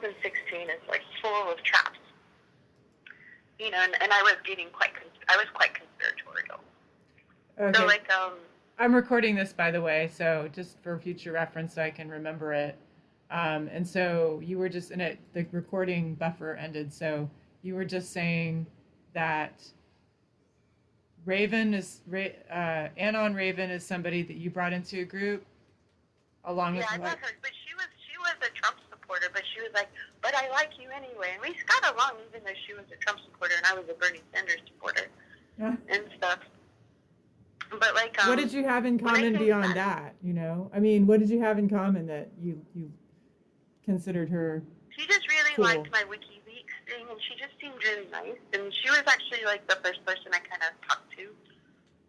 2016 is like full of traps. You know, and I was getting quite conspiratorial. Okay. So like I'm recording this, by the way, so just for future reference, so I can remember it. And so you were just in it. The recording buffer ended, so you were just saying that Anon Raven is somebody that you brought into a group, along with I what? met her, but she was a Trump supporter, but she was like, but I like you anyway, and we got along even though she was a Trump supporter and I was a Bernie Sanders supporter and stuff. But like, what did you have in common beyond that? You know, I mean, what did you have in common that you considered her? She just really cool. liked my WikiLeaks thing, and she just seemed really nice. And she was actually like the first person I kind of talked to.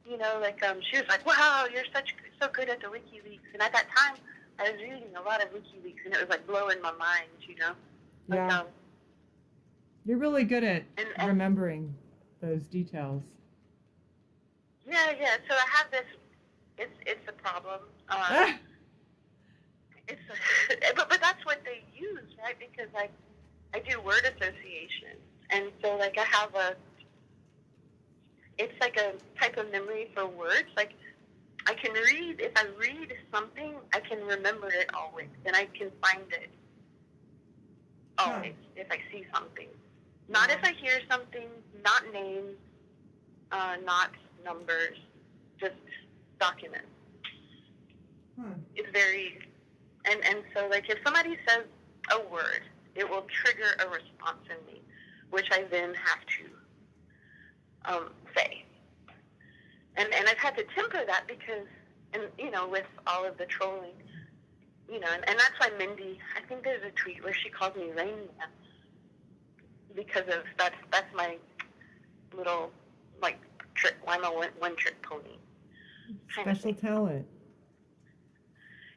You know, like she was like, "Wow, you're so good at the WikiLeaks." And at that time, I was reading a lot of WikiLeaks, and it was like blowing my mind. You know. Yeah. You're really good at remembering those details. Yeah. So I have this. It's a problem. But that's what they use, right? Because I do word association, and so like I have it's like a type of memory for words. Like I can read, if I read something, I can remember it always, and I can find it always if I see something. Not if I hear something, not names, not numbers, just documents. It's very, and so like if somebody says a word, it will trigger a response in me, which I then have to say. And I've had to temper that because, and you know, with all of the trolling, you know, and that's why Mindy, I think there's a tweet where she calls me Rain Man because of that's my little like trick. I'm a one trick pony. Special talent.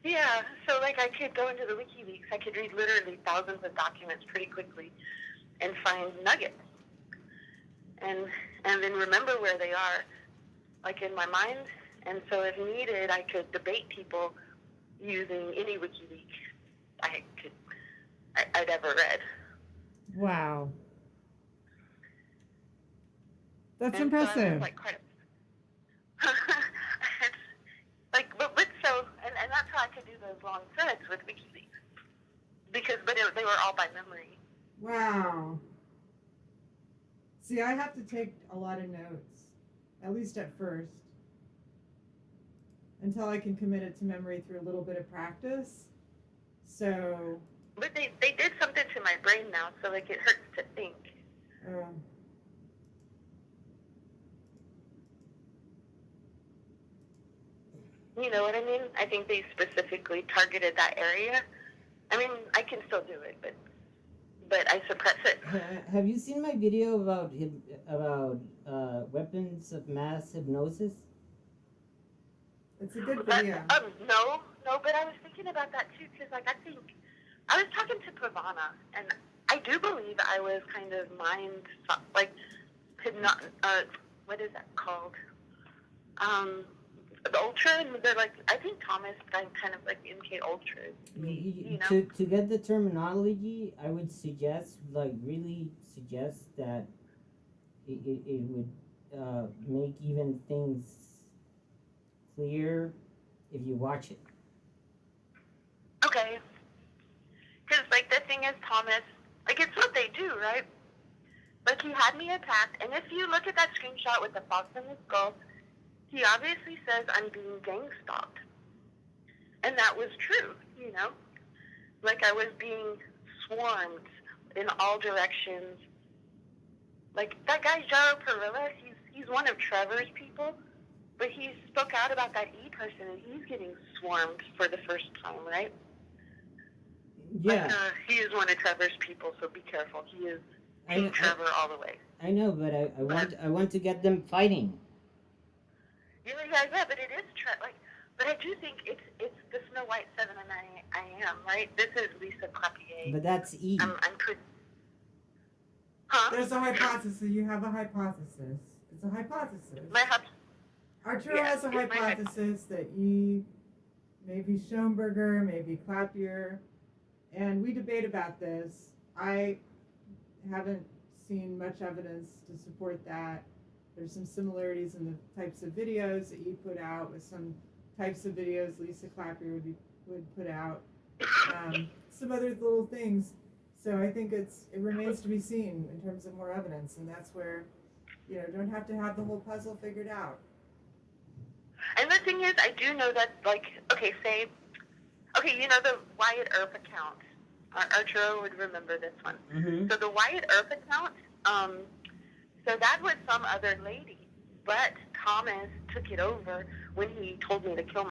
Yeah, so like I could go into the WikiLeaks, I could read literally thousands of documents pretty quickly and find nuggets. And then remember where they are, like in my mind. And so if needed, I could debate people using any WikiLeaks I'd ever read. Wow. That's impressive. So I was like quite but so, and that's how I could do those long threads with WikiLeaks. They were all by memory. Wow. See, I have to take a lot of notes, at least at first, until I can commit it to memory through a little bit of practice. So. But they did something to my brain now, so like it hurts to think. You know what I mean? I think they specifically targeted that area. I mean, I can still do it, but I suppress it. Have you seen my video about weapons of mass hypnosis? It's a good video. No, but I was thinking about that too, because like I was talking to Pavana, and I do believe I was kind of what is that called? The Ultra, and they're like, I think Thomas got kind of like MK Ultra. You know? To get the terminology, I would really suggest that it would make even things clear if you watch it. Okay. Because, like, the thing is, Thomas, like, it's what they do, right? Like, he had me attacked, and if you look at that screenshot with the fox and the skull, he obviously says I'm being gang stalked. And that was true, you know? Like, I was being swarmed in all directions. Like, that guy, Jaro Perilla, he's one of Trevor's people, but he spoke out about that E-person, and he's getting swarmed for the first time, right? Yeah. Like, he is one of Trevor's people, so be careful. He is Team Trevor all the way. I know, but I want to get them fighting. Yeah, but it is but I do think it's the Snow White 7 and I am, right? This is Lisa Clapier. But that's E. I'm pretty. Huh? There's a hypothesis. You have a hypothesis. It's a hypothesis. Arturo has a hypothesis that E, maybe Schoenberger, maybe Clapier, And we debate about this. I haven't seen much evidence to support that. There's some similarities in the types of videos that you put out with some types of videos Lisa Clapper would put out. Some other little things. So I think it remains to be seen in terms of more evidence, and that's where, don't have to have the whole puzzle figured out. And the thing is, I do know that, like, the Wyatt Earp account. Arturo would remember this one. Mm-hmm. So the Wyatt Earp account, so that was some other lady, but Thomas took it over when he told me to kill